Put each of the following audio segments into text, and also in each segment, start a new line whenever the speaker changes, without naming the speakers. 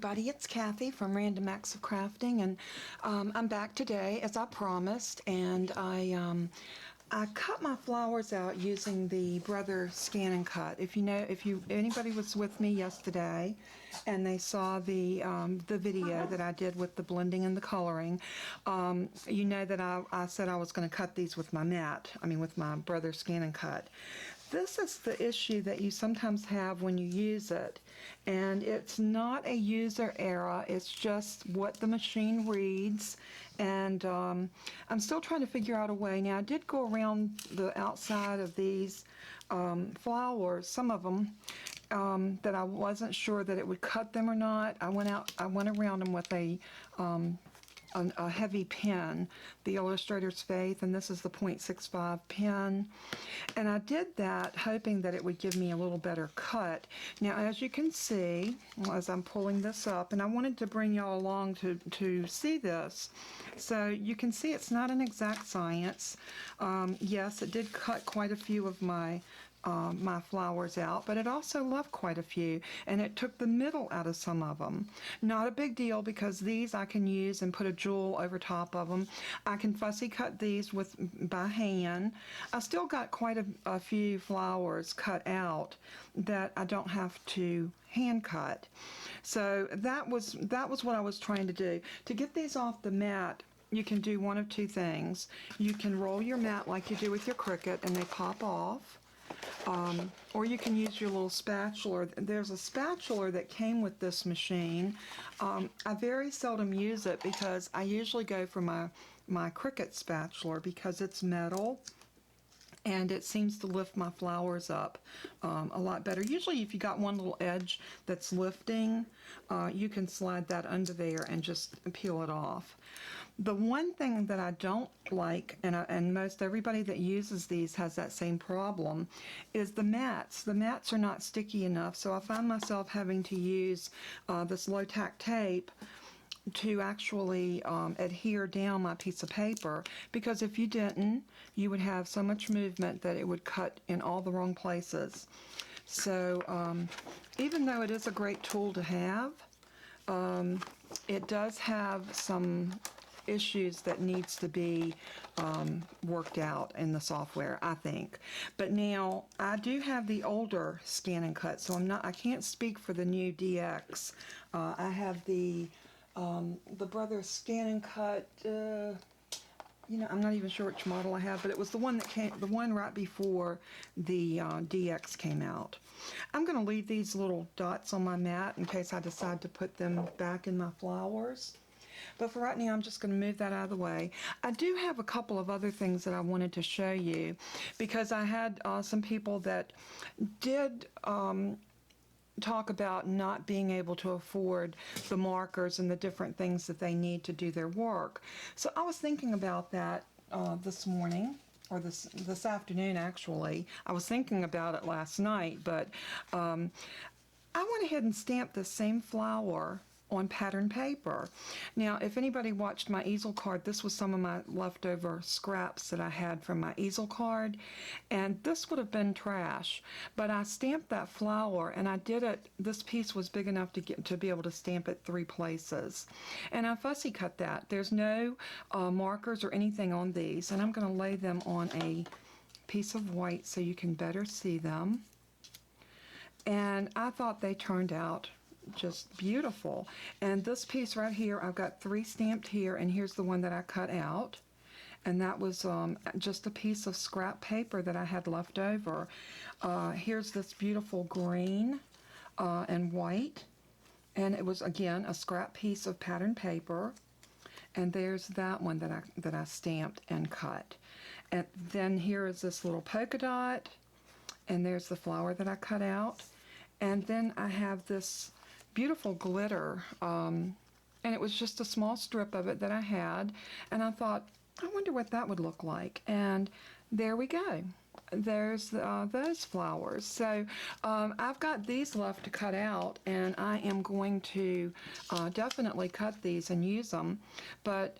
everybody, it's Kathy from Random Acts of Crafting, and I'm back today as I promised, and I cut my flowers out using the Brother Scan and Cut. If anybody was with me yesterday and they saw the video that I did with the blending and the coloring, you know that I said I was going to cut these with my mat, with my Brother Scan and Cut. This is the issue that you sometimes have when you use it, and it's not a user error, it's just what the machine reads, and I'm still trying to figure out a way. Now, I did go around the outside of these flowers, some of them, that I wasn't sure that it would cut them or not. I went around them with a heavy pen, the Illustrator's Faith, and this is the .65 pen, and I did that hoping that it would give me a little better cut. Now, as you can see, as I'm pulling this up, and I wanted to bring y'all along to see this, so you can see it's not an exact science. Yes, it did cut quite a few of my flowers out, but it also left quite a few, and it took the middle out of some of them. Not a big deal, because these I can use and put a jewel over top of them. I can fussy cut these by hand. I still got quite a few flowers cut out that I don't have to hand cut. So that was what I was trying to do. To get these off the mat, you can do one of two things. You can roll your mat like you do with your Cricut and they pop off. Or you can use your little spatula. There's a spatula that came with this machine. I very seldom use it because I usually go for my Cricut spatula because it's metal and it seems to lift my flowers up a lot better. Usually if you got one little edge that's lifting, you can slide that under there and just peel it off. The one thing that I don't like, and most everybody that uses these has that same problem, is the mats. The mats are not sticky enough, so I find myself having to use this low-tack tape to actually adhere down my piece of paper, because if you didn't, you would have so much movement that it would cut in all the wrong places. So even though it is a great tool to have, it does have some issues that needs to be worked out in the software, I think. But now I do have the older Scan and Cut, so I can't speak for the new DX. I have the Brother Scan and Cut, I'm not even sure which model I have, but it was the one right before the DX came out. I'm going to leave these little dots on my mat in case I decide to put them back in my flowers. But for right now, I'm just going to move that out of the way. I do have a couple of other things that I wanted to show you, because I had some people that did talk about not being able to afford the markers and the different things that they need to do their work. So I was thinking about that this morning, or this afternoon actually. I was thinking about it last night, but I went ahead and stamped the same flower on pattern paper. Now, if anybody watched my easel card, this was some of my leftover scraps that I had from my easel card, and this would have been trash, but I stamped that flower, and I did it. This piece was big enough to be able to stamp it 3 places, and I fussy cut that. There's no markers or anything on these, and I'm going to lay them on a piece of white so you can better see them. And I thought they turned out just beautiful. And this piece right here, I've got 3 stamped here, and here's the one that I cut out, and that was just a piece of scrap paper that I had left over. Here's this beautiful green and white, and it was again a scrap piece of pattern paper. And there's that one that I stamped and cut. And then here is this little polka dot, and there's the flower that I cut out. And then I have this beautiful glitter, and it was just a small strip of it that I had, and I thought, I wonder what that would look like. And there we go. There's those flowers. So I've got these left to cut out, and I am going to definitely cut these and use them. But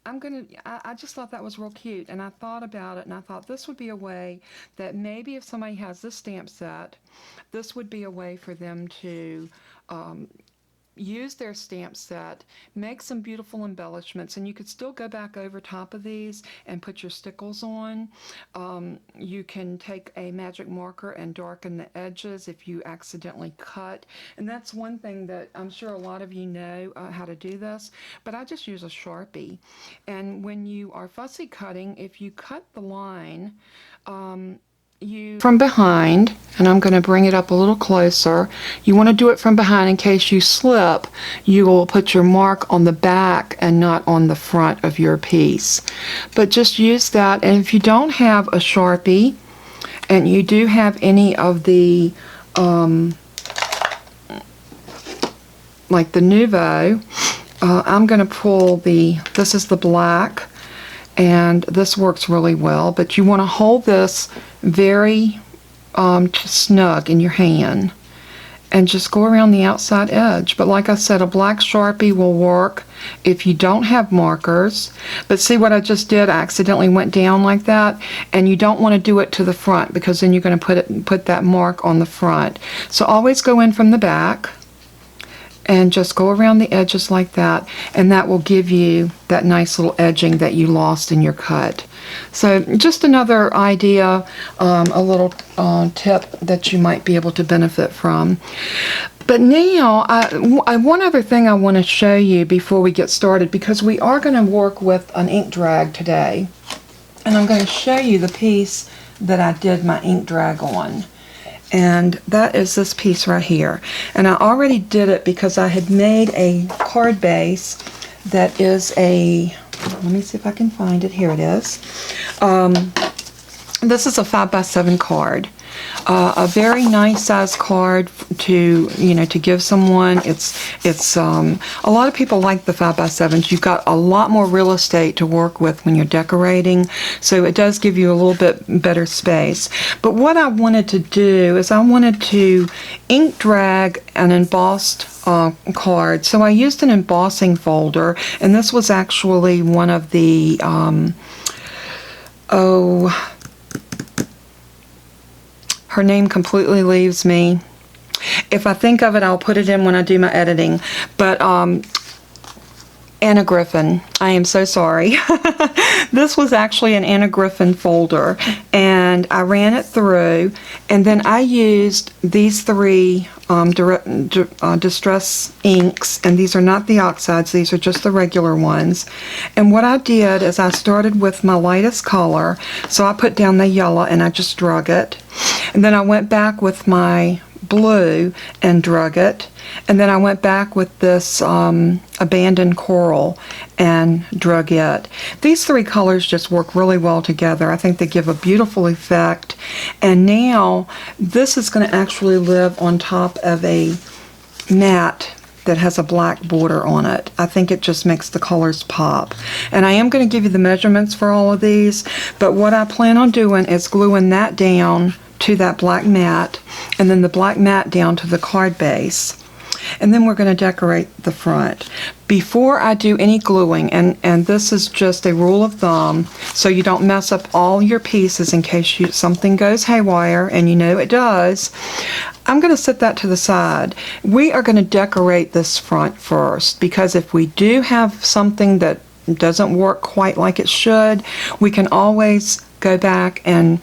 I just thought that was real cute, and I thought about it, and I thought this would be a way that maybe if somebody has this stamp set, this would be a way for them to use their stamp set, make some beautiful embellishments, and you could still go back over top of these and put your stickles on. You can take a magic marker and darken the edges if you accidentally cut, and that's one thing that I'm sure a lot of you know how to do this, but I just use a Sharpie. And when you are fussy cutting, if you cut the line, you from behind, and I'm going to bring it up a little closer. You want to do it from behind in case you slip. You will put your mark on the back and not on the front of your piece. But just use that, and if you don't have a Sharpie and you do have any of the like the Nouveau, I'm going to pull this is the black, and this works really well, but you want to hold this very snug in your hand and just go around the outside edge. But like I said, a black Sharpie will work if you don't have markers. But see what I just did? I accidentally went down like that, and you don't want to do it to the front because then you're going to put that mark on the front. So always go in from the back and just go around the edges like that, and that will give you that nice little edging that you lost in your cut. So just another idea, a little tip that you might be able to benefit from. But now, one other thing I want to show you before we get started, because we are going to work with an ink drag today, and I'm going to show you the piece that I did my ink drag on. And that is this piece right here. And I already did it because I had made a card base that is a, let me see if I can find it. Here it is. This is a 5x7 card. A very nice size card to give someone. It's a lot of people like the 5x7s. You've got a lot more real estate to work with when you're decorating, so it does give you a little bit better space. But what I wanted to do is I wanted to ink drag an embossed card. So I used an embossing folder, and this was actually one of the her name completely leaves me. If I think of it, I'll put it in when I do my editing. But Anna Griffin, I am so sorry. This was actually an Anna Griffin folder, and I ran it through, and then I used these three distress inks, and these are not the oxides, these are just the regular ones. And what I did is I started with my lightest color, so I put down the yellow and I just drug it, and then I went back with my blue and drug it, and then I went back with this abandoned coral and drug it. These three colors just work really well together. I think they give a beautiful effect. And now this is going to actually live on top of a mat that has a black border on it. I think it just makes the colors pop. And I am going to give you the measurements for all of these, but what I plan on doing is gluing that down to that black mat, and then the black mat down to the card base. And then we're going to decorate the front. Before I do any gluing, and this is just a rule of thumb, so you don't mess up all your pieces in case something goes haywire, and you know it does, I'm going to set that to the side. We are going to decorate this front first, because if we do have something that doesn't work quite like it should, we can always go back and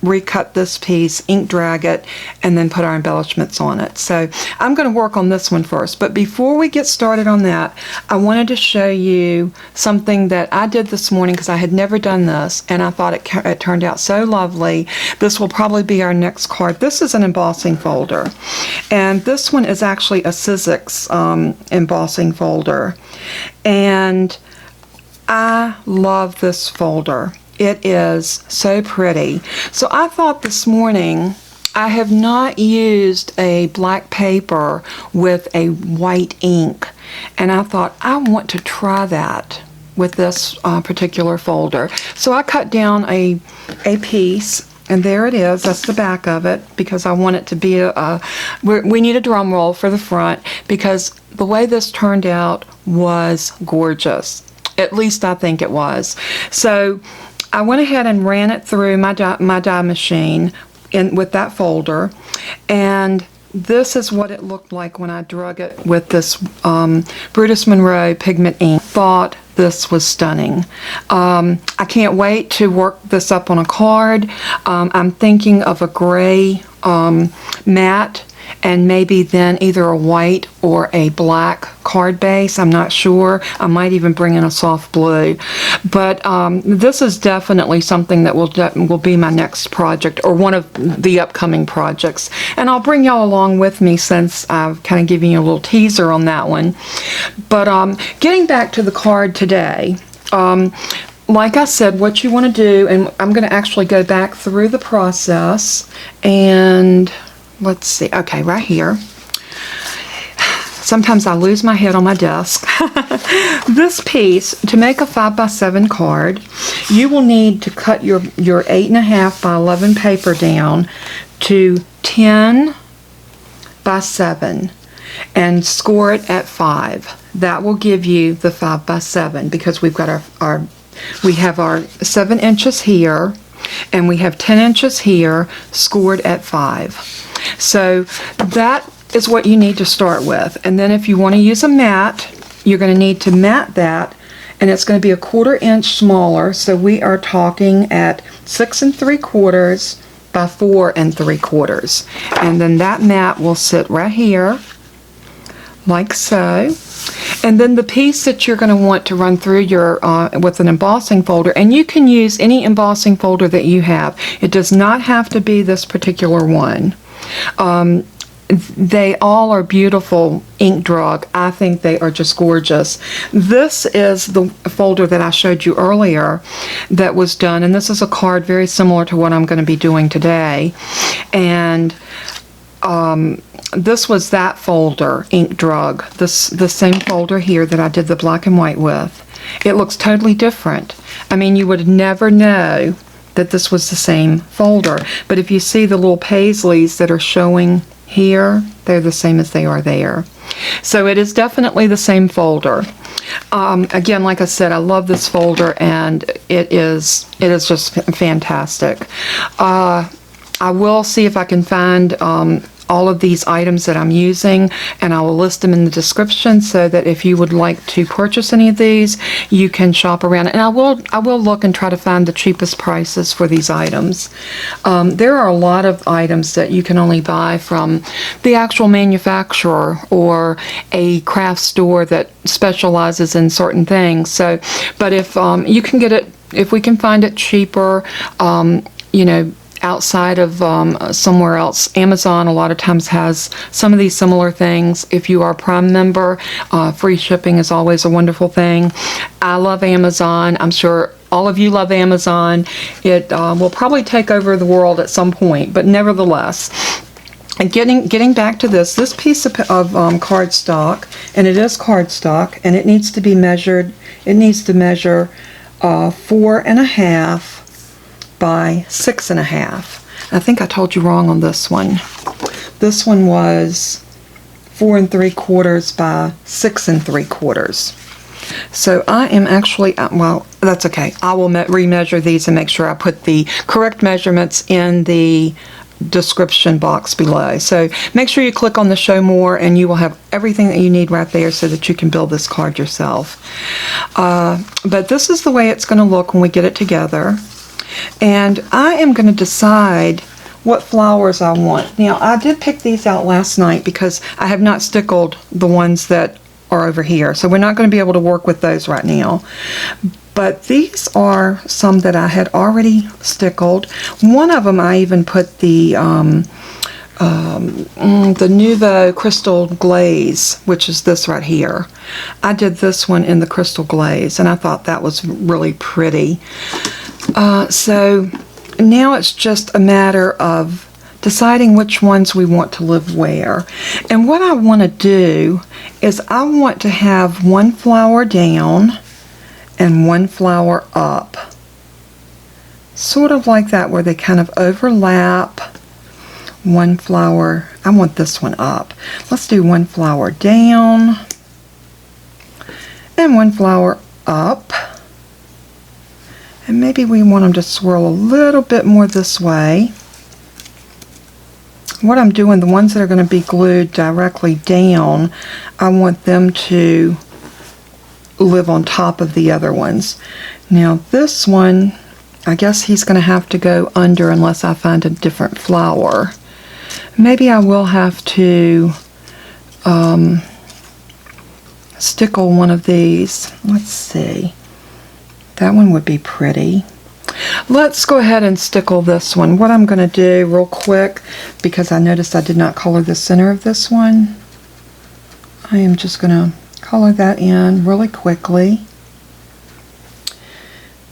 recut this piece, ink drag it, and then put our embellishments on it. So I'm going to work on this one first. But before we get started on that, I wanted to show you something that I did this morning because I had never done this, and I thought it turned out so lovely. This will probably be our next card. This is an embossing folder, and this one is actually a Sizzix embossing folder, and I love this folder. It is so pretty. So I thought this morning, I have not used a black paper with a white ink, and I thought I want to try that with this particular folder. So I cut down a piece, and there it is. That's the back of it, because I want it to be we need a drum roll for the front, because the way this turned out was gorgeous. At least I think it was. So I went ahead and ran it through my die machine with that folder, and this is what it looked like when I drug it with this Brutus Monroe pigment ink. Thought this was stunning. I can't wait to work this up on a card. I'm thinking of a gray matte, and maybe then either a white or a black card base. I'm not sure. I might even bring in a soft blue. But this is definitely something that will be my next project, or one of the upcoming projects. And I'll bring y'all along with me, since I've kind of given you a little teaser on that one. But getting back to the card today, like I said, what you want to do, and I'm going to actually go back through the process, and let's see, okay, right here. Sometimes I lose my head on my desk. This piece, to make a 5x7 card, you will need to cut your 8.5 by 11 paper down to 10 by 7 and score it at 5. That will give you the 5x7, because we've got we have our 7 inches here, and we have 10 inches here, scored at 5. So that is what you need to start with. And then if you want to use a mat, you're going to need to mat that, and it's going to be a 1/4 inch smaller. So we are talking at 6 3/4 by 4 3/4. And then that mat will sit right here, like so. And then the piece that you're going to want to run through your with an embossing folder, and you can use any embossing folder that you have. It does not have to be this particular one. They all are beautiful ink drug. I think they are just gorgeous. This is the folder that I showed you earlier that was done, and this is a card very similar to what I'm going to be doing today. And this was that folder, ink drug, the same folder here that I did the black and white with. It looks totally different. I mean, you would never know that this was the same folder, but if you see the little paisleys that are showing here, they're the same as they are there. So it is definitely the same folder. Again, like I said, I love this folder, and it is just fantastic. I will see if I can find all of these items that I'm using, and I will list them in the description, so that if you would like to purchase any of these, you can shop around. And I will look and try to find the cheapest prices for these items. There are a lot of items that you can only buy from the actual manufacturer or a craft store that specializes in certain things. So, but if you can get it, if we can find it cheaper, you know, outside of somewhere else. Amazon a lot of times has some of these similar things. If you are a Prime member, free shipping is always a wonderful thing. I love Amazon. I'm sure all of you love Amazon. It will probably take over the world at some point, but nevertheless. And getting back to this piece of cardstock, and it is cardstock, and it needs to be measured. It needs to measure 4.5 by 6.5. I think I told you wrong on this one. This one was 4 3/4 by 6 3/4. So I am actually, well, that's okay. I will remeasure these and make sure I put the correct measurements in the description box below. So make sure you click on the show more, and you will have everything that you need right there, so that you can build this card yourself. But this is the way it's going to look when we get it together. And I am going to decide what flowers I want. Now, I did pick these out last night because I have not stickled the ones that are over here. So we're not going to be able to work with those right now. But these are some that I had already stickled. One of them I even put the Nouveau Crystal Glaze, which is this right here. I did this one in the Crystal Glaze, and I thought that was really pretty. So now it's just a matter of deciding which ones we want to live where. And what I want to do is I want to have one flower down and one flower up. Sort of like that, where they kind of overlap. One flower, I want this one up. Let's do one flower down and one flower up. And maybe we want them to swirl a little bit more this way. what I'm doing, the ones that are going to be glued directly down, I want them to live on top of the other ones. Now this one, I guess he's going to have to go under unless I find a different flower. Maybe I will have to stickle one of these. Let's see. That one would be pretty. Let's go ahead and stickle this one. What I'm going to do real quick, because I noticed I did not color the center of this one, I am just going to color that in really quickly.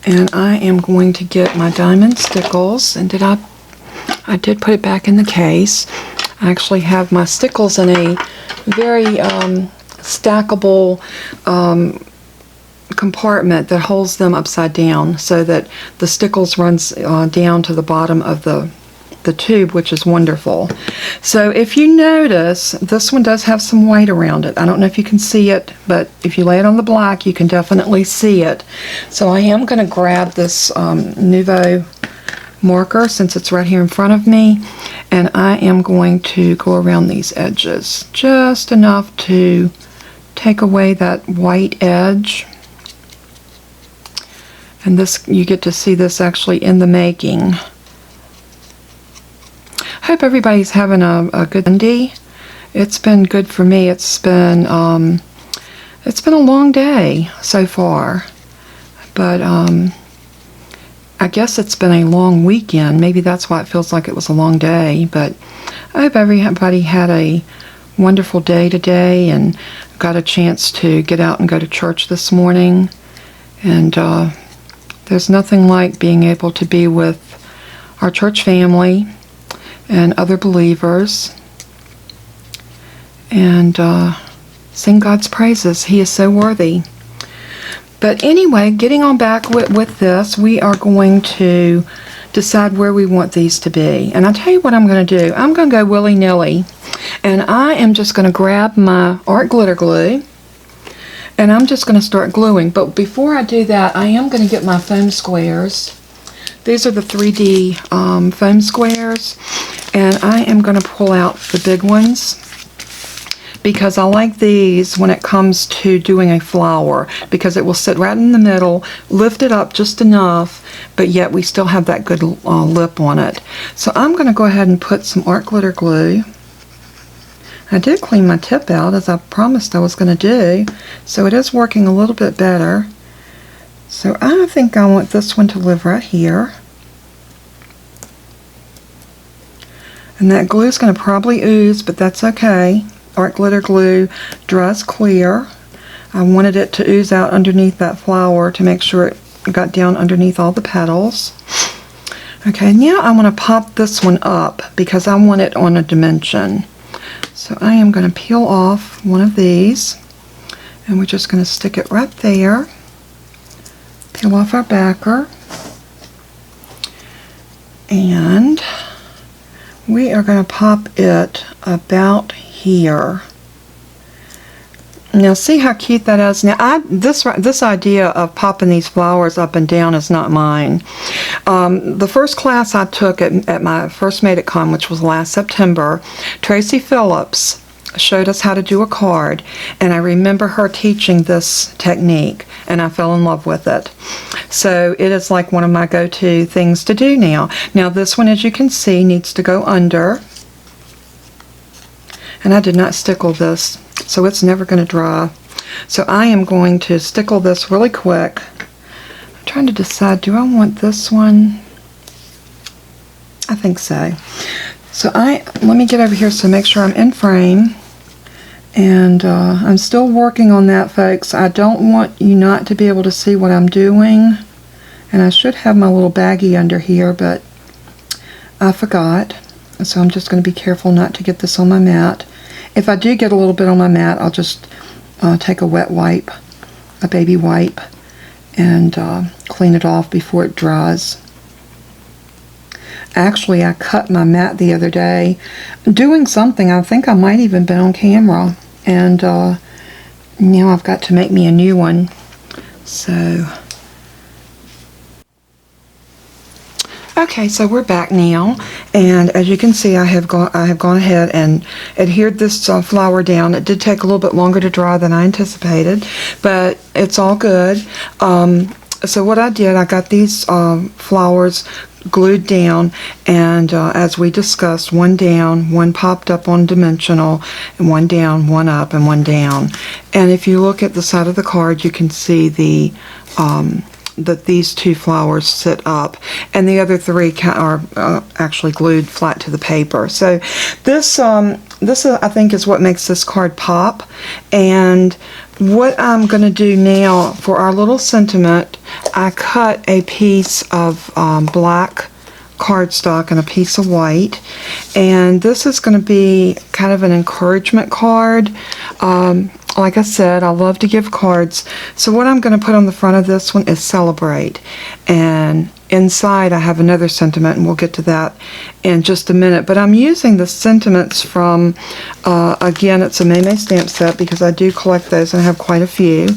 And I am going to get my diamond stickles. And I did put it back in the case. I actually have my stickles in a very stackable compartment that holds them upside down so that the stickles runs down to the bottom of the tube, which is wonderful. So if you notice, this one does have some white around it. I don't know if you can see it, but if you lay it on the black, you can definitely see it. So I am going to grab this Nouveau marker, since it's right here in front of me, and I am going to go around these edges just enough to take away that white edge. And this, you get to see this actually in the making. Hope everybody's having a good Sunday. It's been good for me. It's been a long day so far, but I guess it's been a long weekend. Maybe that's why it feels like it was a long day. But I hope everybody had a wonderful day today and got a chance to get out and go to church this morning. And there's nothing like being able to be with our church family and other believers and sing God's praises. He is so worthy. But anyway, getting on back with this, we are going to decide where we want these to be. And I'll tell you what I'm going to do. I'm going to go willy-nilly. And I am just going to grab my art glitter glue, and I'm just going to start gluing. But before I do that, I am going to get my foam squares. These are the 3D foam squares, and I am going to pull out the big ones because I like these when it comes to doing a flower, because it will sit right in the middle, lift it up just enough, but yet we still have that good lip on it. So I'm going to go ahead and put some art glitter glue. I did clean my tip out as I promised I was going to do, so it is working a little bit better. So I think I want this one to live right here. And that glue is going to probably ooze, but that's okay. Art glitter glue dries clear. I wanted it to ooze out underneath that flower to make sure it got down underneath all the petals. Okay, now I want to pop this one up because I want it on a dimension. So I am going to peel off one of these, and we're just going to stick it right there. Peel off our backer, and we are going to pop it about here. Now see how cute that is. Now this idea of popping these flowers up and down is not mine. The first class I took at my first Made It Con, which was last September, Tracy Phillips showed us how to do a card, and I remember her teaching this technique, and I fell in love with it. So it is like one of my go-to things to do now. Now this one, as you can see, needs to go under, and I did not stickle this, so it's never going to dry. So I am going to stickle this really quick. I'm trying to decide, do I want this one? I think so. So let me get over here so make sure I'm in frame. And I'm still working on that, folks. I don't want you not to be able to see what I'm doing. And I should have my little baggie under here, but I forgot. So I'm just going to be careful not to get this on my mat. If I do get a little bit on my mat, I'll just take a wet wipe, a baby wipe, and clean it off before it dries. Actually, I cut my mat the other day doing something. I think I might even been on camera. And now I've got to make me a new one. So, Okay, so we're back now, and as you can see, I have gone ahead and adhered this flower down. It did take a little bit longer to dry than I anticipated, but it's all good. So what I did, I got these flowers glued down, and as we discussed, one down, one popped up on dimensional, and one down, one up, and one down. And if you look at the side of the card, you can see that these two flowers sit up, and the other three are actually glued flat to the paper. So this I think is what makes this card pop. And what I'm going to do now for our little sentiment, I cut a piece of black cardstock and a piece of white, and this is going to be kind of an encouragement card. Like I said, I love to give cards, so what I'm going to put on the front of this one is celebrate, and inside I have another sentiment, and we'll get to that in just a minute. But I'm using the sentiments from, again, it's a May stamp set because I do collect those and I have quite a few.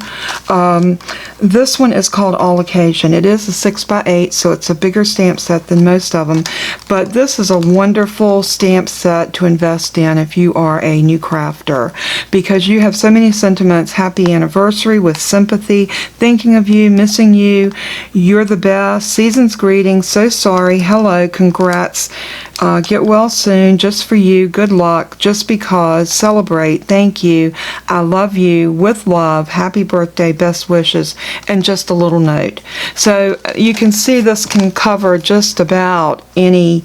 This one is called All Occasion. It is a 6x8, so it's a bigger stamp set than most of them, but this is a wonderful stamp set to invest in if you are a new crafter, because you have so many sentiments: happy anniversary, with sympathy, thinking of you, missing you, you're the best, season's greetings, so sorry, hello, congrats, get well soon, just for you, good luck, just because, celebrate, thank you, I love you, with love, happy birthday, best wishes, and just a little note. So you can see this can cover just about any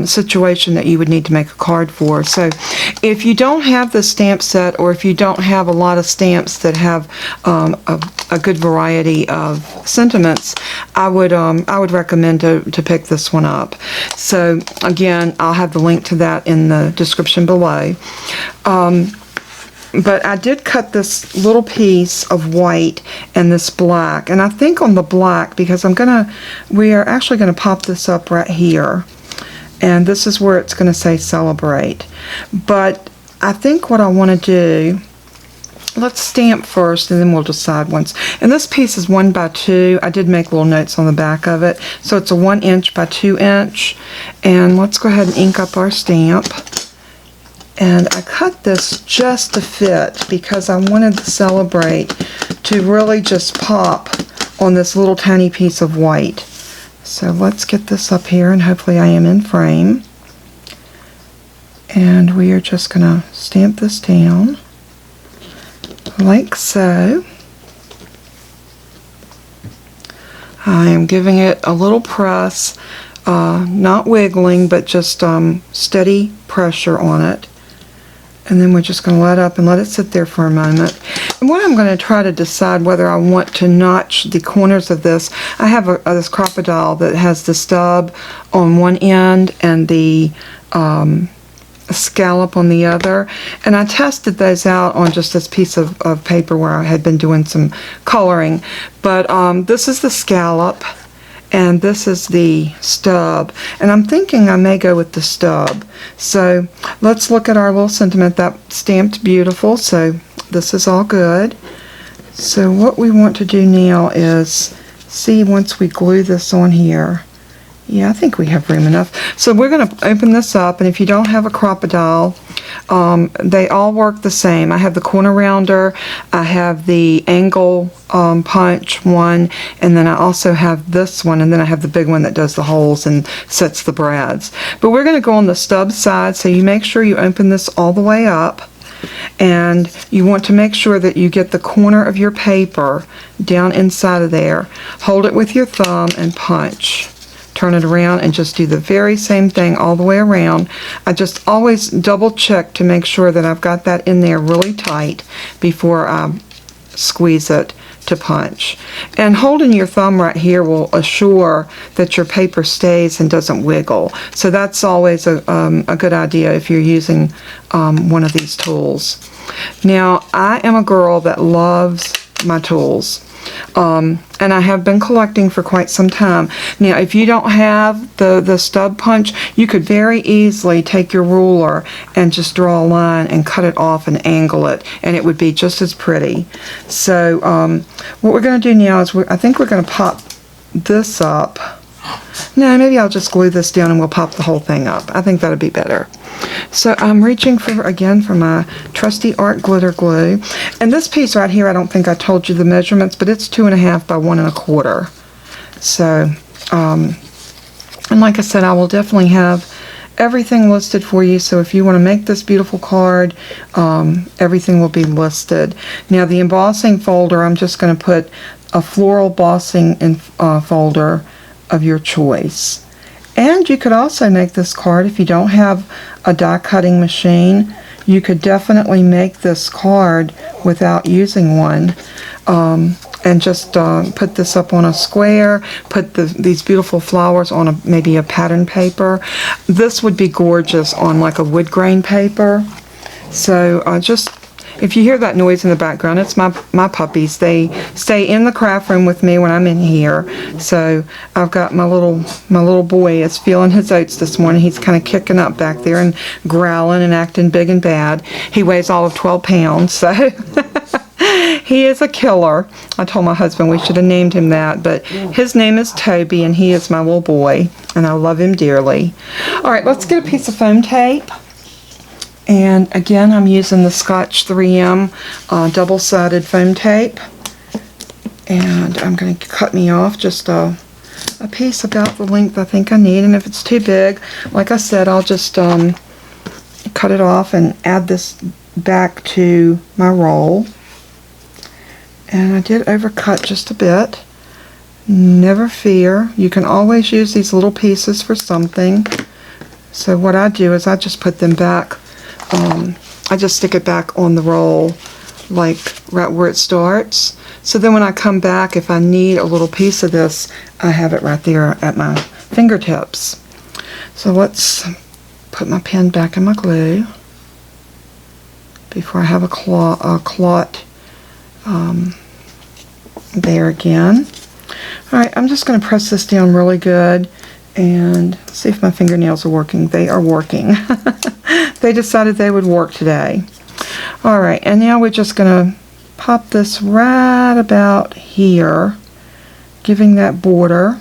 situation that you would need to make a card for. So if you don't have the stamp set, or if you don't have a lot of stamps that have a good variety of sentiments, I would recommend to pick this one up. So again, I'll have the link to that in the description below. But I did cut this little piece of white and this black, and I think on the black, because we are actually gonna pop this up right here, and this is where it's gonna say celebrate. But I think what I want to do, let's stamp first and then we'll decide once. And this piece is 1x2. I did make little notes on the back of it. So it's a 1 inch by 2 inch. And let's go ahead and ink up our stamp. And I cut this just to fit because I wanted the celebrate to really just pop on this little tiny piece of white. So let's get this up here, and hopefully I am in frame. And we are just going to stamp this down like so. I am giving it a little press, not wiggling, but just steady pressure on it. And then we're just going to let up and let it sit there for a moment. And what I'm going to try to decide whether I want to notch the corners of this. I have this crocodile that has the stub on one end and the scallop on the other, and I tested those out on just this piece of paper where I had been doing some coloring. But this is the scallop and this is the stub, and I'm thinking I may go with the stub. So let's look at our little sentiment. That stamped beautiful, so this is all good. So what we want to do now is see, once we glue this on here, yeah, I think we have room enough. So we're going to open this up, and if you don't have a crocodile, they all work the same. I have the corner rounder, I have the angle punch one, and then I also have this one, and then I have the big one that does the holes and sets the brads. But we're going to go on the stub side, so you make sure you open this all the way up, and you want to make sure that you get the corner of your paper down inside of there. Hold it with your thumb and punch. Turn it around and just do the very same thing all the way around. I just always double check to make sure that I've got that in there really tight before I squeeze it to punch. And holding your thumb right here will assure that your paper stays and doesn't wiggle. So that's always a good idea if you're using one of these tools. Now, I am a girl that loves my tools. And I have been collecting for quite some time. Now, if you don't have the stub punch, you could very easily take your ruler and just draw a line and cut it off and angle it, and it would be just as pretty. So what we're going to do now is I think we're going to pop this up No, maybe I'll just glue this down and we'll pop the whole thing up. I think that'd be better. So I'm reaching for, again, for my trusty art glitter glue. And this piece right here, I don't think I told you the measurements, but it's 2.5 by 1 1/4. So, and like I said, I will definitely have everything listed for you. So if you want to make this beautiful card, everything will be listed. Now the embossing folder, I'm just going to put a floral embossing folder of your choice. And you could also make this card if you don't have a die cutting machine. You could definitely make this card without using one. And just put this up on a square, put these beautiful flowers on maybe a pattern paper. This would be gorgeous on like a wood grain paper. So just, if you hear that noise in the background, it's my puppies. They stay in the craft room with me when I'm in here. So I've got my little boy is feeling his oats this morning. He's kind of kicking up back there and growling and acting big and bad. He weighs all of 12 pounds, so he is a killer. I told my husband we should have named him that, but his name is Toby, and he is my little boy, and I love him dearly. All right, let's get a piece of foam tape. And again, I'm using the Scotch 3M double-sided foam tape. And I'm going to cut me off just a piece about the length I think I need. And if it's too big, like I said, I'll just cut it off and add this back to my roll. And I did overcut just a bit. Never fear. You can always use these little pieces for something. So what I do is I just put them back. I just stick it back on the roll, like right where it starts. So then when I come back, if I need a little piece of this, I have it right there at my fingertips. So let's put my pen back in my glue before I have a clot there again. Alright, I'm just going to press this down really good and see if my fingernails are working. They are working. They decided they would work today. Alright, and now we're just going to pop this right about here, giving that border.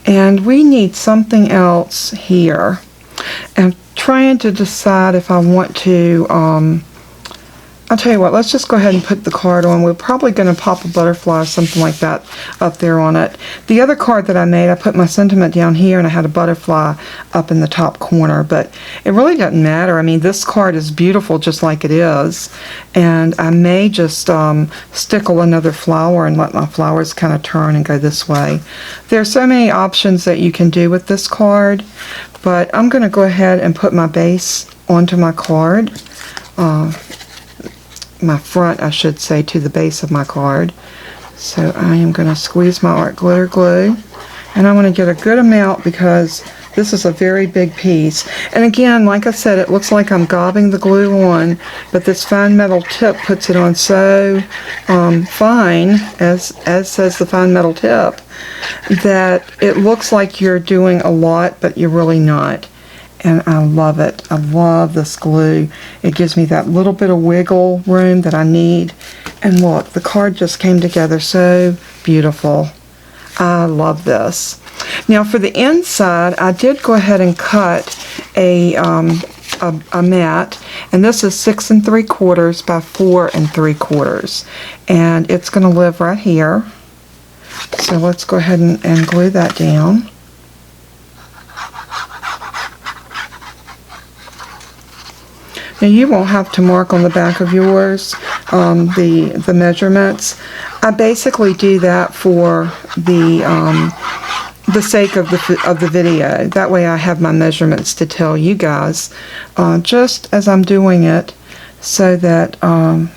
And we need something else here. I'm trying to decide if I want to, I'll tell you what, let's just go ahead and put the card on. We're probably going to pop a butterfly or something like that up there on it. The other card that I made, I put my sentiment down here and I had a butterfly up in the top corner, but it really doesn't matter. I mean, this card is beautiful just like it is, and I may just stickle another flower and let my flowers kind of turn and go this way. There are so many options that you can do with this card, but I'm going to go ahead and put my base onto my card. My front, I should say, to the base of my card. So I am going to squeeze my art glitter glue, and I'm going to get a good amount because this is a very big piece. And again, like I said, it looks like I'm gobbing the glue on, but this fine metal tip puts it on so fine, as says the fine metal tip, that it looks like you're doing a lot, but you're really not. And I love it. I love this glue. It gives me that little bit of wiggle room that I need. And look, the card just came together so beautiful. I love this. Now for the inside, I did go ahead and cut a mat, and this is 6 3/4 by 4 3/4, and it's going to live right here. So let's go ahead and glue that down. Now you won't have to mark on the back of yours the measurements. I basically do that for the sake of the video. That way I have my measurements to tell you guys just as I'm doing it, so that I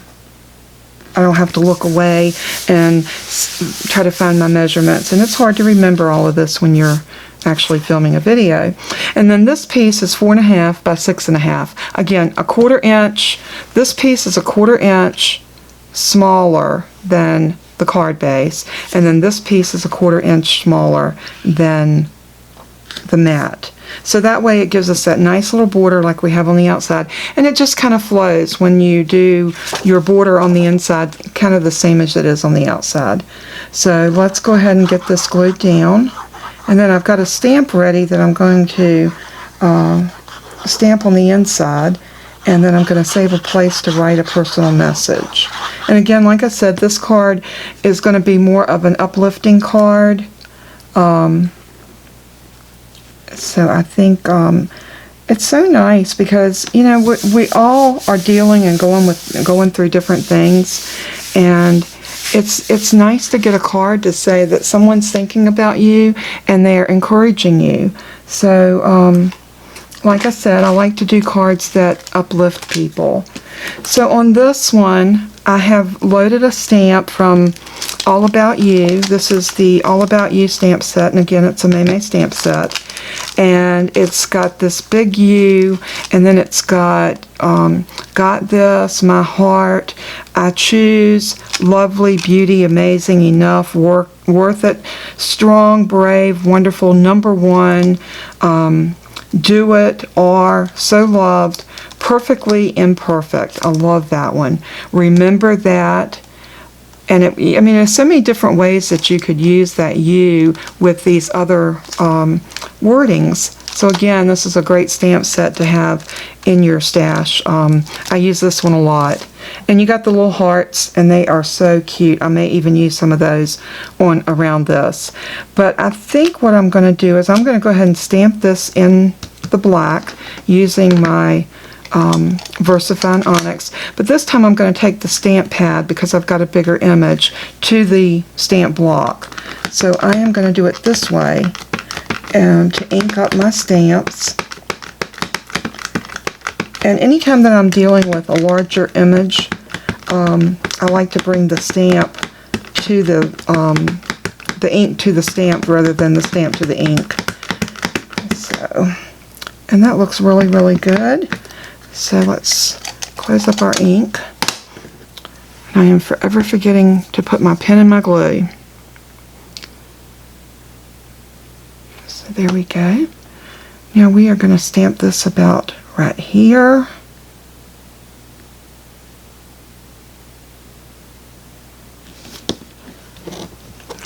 don't have to look away and try to find my measurements. And it's hard to remember all of this when you're actually filming a video. And then this piece is 4.5 by 6.5. Again, a 1/4 inch. This piece is a 1/4 inch smaller than the card base, and then this piece is a 1/4 inch smaller than the mat. So that way it gives us that nice little border like we have on the outside, and it just kind of flows when you do your border on the inside. kind of the same as it is on the outside. So let's go ahead and get this glued down. And then I've got a stamp ready that I'm going to stamp on the inside, and then I'm going to save a place to write a personal message. And again, like I said, this card is going to be more of an uplifting card. So I think it's so nice because, you know, we all are dealing and going through different things, and it's nice to get a card to say that someone's thinking about you and they're encouraging you. So like I said, I like to do cards that uplift people. So on this one, I have loaded a stamp from All About You. This is the All About You stamp set, and again, it's a May stamp set. And it's got this big U, and then it's got this, my heart, I choose, lovely, beauty, amazing, enough, worth it, strong, brave, wonderful, number one, do it, are, so loved, perfectly imperfect. I love that one. Remember that. And I mean, there's so many different ways that you could use that you with these other wordings. So again, this is a great stamp set to have in your stash. I use this one a lot. And you got the little hearts, and they are so cute. I may even use some of those on around this. But I think what I'm going to do is I'm going to go ahead and stamp this in the black using my VersaFine Onyx, but this time I'm going to take the stamp pad because I've got a bigger image to the stamp block. So I am going to do it this way to ink up my stamps. And anytime that I'm dealing with a larger image, I like to bring the stamp to the ink to the stamp rather than the stamp to the ink. So, and that looks really, really good. So let's close up our ink. And I am forever forgetting to put my pen in my glue. So there we go. Now we are going to stamp this about right here.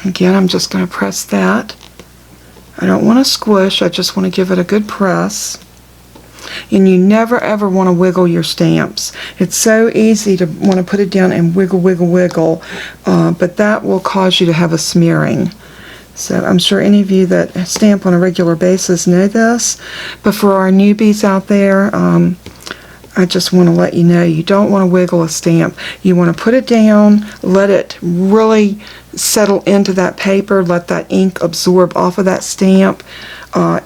Again, I'm just going to press that. I don't want to squish, I just want to give it a good press. And you never ever want to wiggle your stamps. It's so easy to want to put it down and wiggle, wiggle, wiggle, but that will cause you to have a smearing. So I'm sure any of you that stamp on a regular basis know this, but for our newbies out there, I just want to let you know you don't want to wiggle a stamp. You want to put it down, let it really settle into that paper, let that ink absorb off of that stamp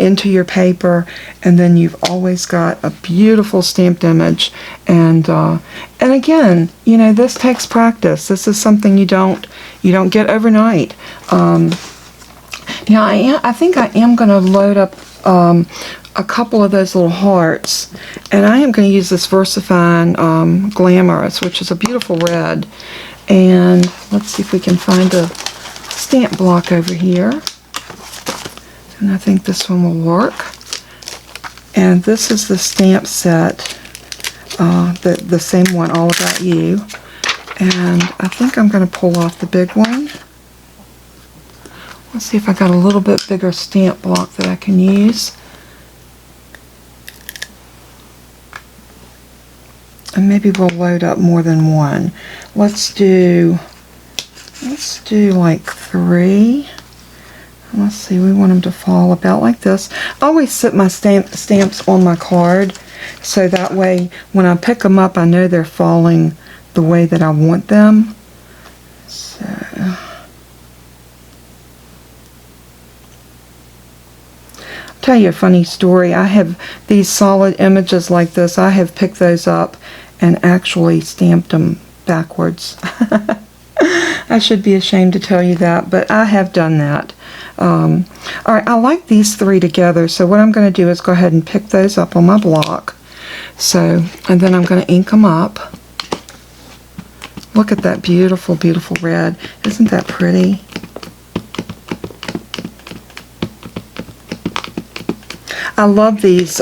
into your paper, and then you've always got a beautiful stamped image. And again, you know, this takes practice. This is something you don't get overnight. Now I think I am going to load up a couple of those little hearts, and I am going to use this VersaFine Glamorous, which is a beautiful red. And let's see if we can find a stamp block over here. And I think this one will work. And this is the stamp set, the same one, All About You. And I think I'm going to pull off the big one. Let's see if I got a little bit bigger stamp block that I can use. And maybe we'll load up more than one. Let's do like 3. Let's see, we want them to fall about like this. I always sit my stamps on my card, so that way when I pick them up I know they're falling the way that I want them. So I'll tell you a funny story. I have these solid images like this. I have picked those up and actually stamped them backwards. I should be ashamed to tell you that, but I have done that. Alright, I like these 3 together, so what I'm going to do is go ahead and pick those up on my block. So, and then I'm going to ink them up. Look at that beautiful, beautiful red. Isn't that pretty? I love these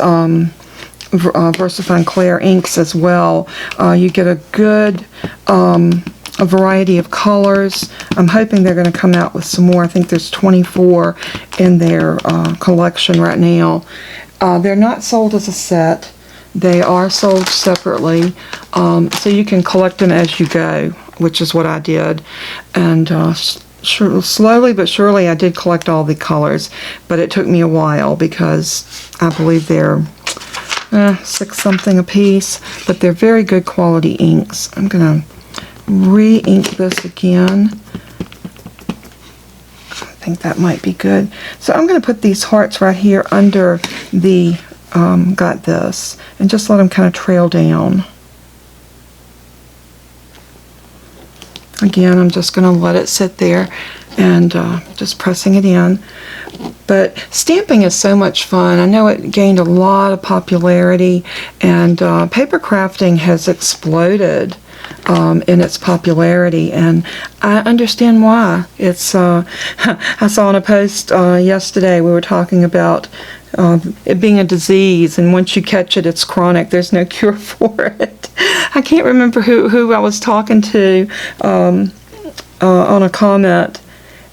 VersaFine Clair inks as well. You get a good a variety of colors. I'm hoping they're going to come out with some more. I think there's 24 in their collection right now. They're not sold as a set. They are sold separately, so you can collect them as you go, which is what I did. And slowly but surely I did collect all the colors, but it took me a while because I believe they're $6 something a piece, but they're very good quality inks. I'm going to re-ink this again. I think that might be good. So I'm going to put these hearts right here under the got this, and just let them kind of trail down. Again, I'm just going to let it sit there and just pressing it in. But stamping is so much fun. I know it gained a lot of popularity, and paper crafting has exploded in its popularity, and I understand why. It's I saw in a post yesterday, we were talking about it being a disease, and once you catch it, it's chronic. There's no cure for it. I can't remember who I was talking to on a comment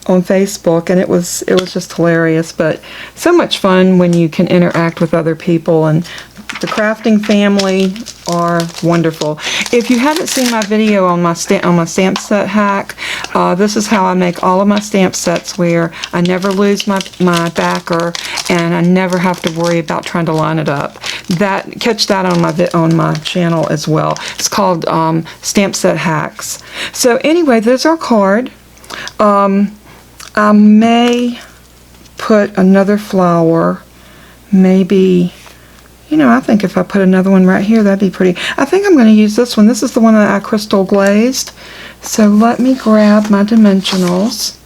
on Facebook, and it was just hilarious. But so much fun when you can interact with other people, and the crafting family are wonderful. If you haven't seen my video on my stamp set hack, this is how I make all of my stamp sets, where I never lose my backer and I never have to worry about trying to line it up. Catch that on my channel as well. It's called Stamp Set Hacks. So anyway, there's our card. I may put another flower, maybe. You know, I think if I put another one right here, that'd be pretty. I think I'm going to use this one. This is the one that I crystal glazed. So let me grab my dimensionals.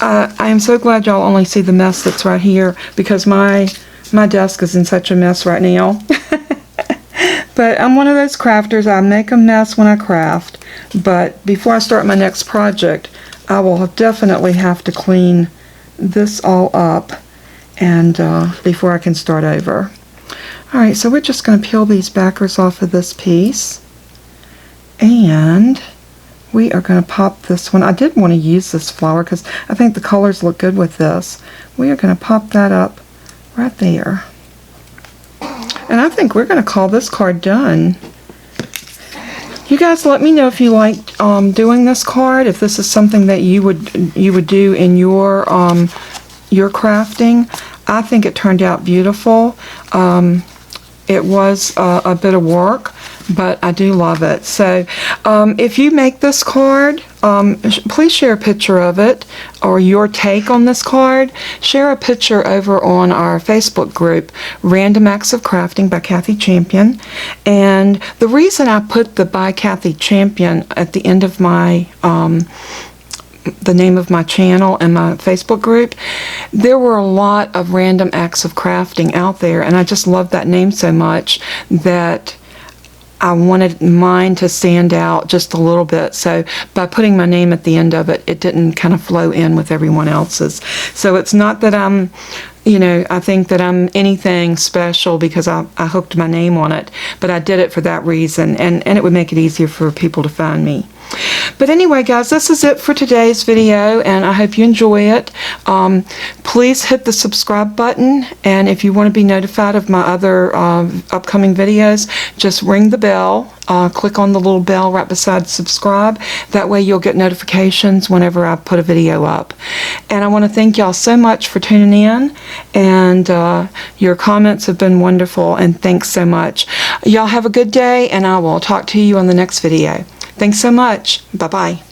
I am so glad y'all only see the mess that's right here, because my desk is in such a mess right now. But I'm one of those crafters. I make a mess when I craft. But before I start my next project, I will definitely have to clean this all up, and before I can start over. Alright, so we're just going to peel these backers off of this piece, and we are going to pop this one. I did want to use this flower because I think the colors look good with this. We are going to pop that up right there, and I think we're going to call this card done. You guys let me know if you like doing this card, if this is something that you would do in your crafting. I think it turned out beautiful. It was a bit of work, but I do love it. So if you make this card, please share a picture of it, or your take on this card. Share a picture over on our Facebook group, Random Acts of Crafting by Kathy Champion. And the reason I put the by Kathy Champion at the end of my the name of my channel and my Facebook group, there were a lot of random acts of crafting out there, and I just love that name so much that I wanted mine to stand out just a little bit. So by putting my name at the end of it, it didn't kind of flow in with everyone else's. So it's not that I'm, you know, I think that I'm anything special because I hooked my name on it, but I did it for that reason, and it would make it easier for people to find me. But anyway, guys, this is it for today's video, and I hope you enjoy it. Please hit the subscribe button, and if you want to be notified of my other upcoming videos, just ring the bell. Click on the little bell right beside subscribe. That way you'll get notifications whenever I put a video up. And I want to thank y'all so much for tuning in, and your comments have been wonderful, and thanks so much. Y'all have a good day, and I will talk to you on the next video. Thanks so much. Bye-bye.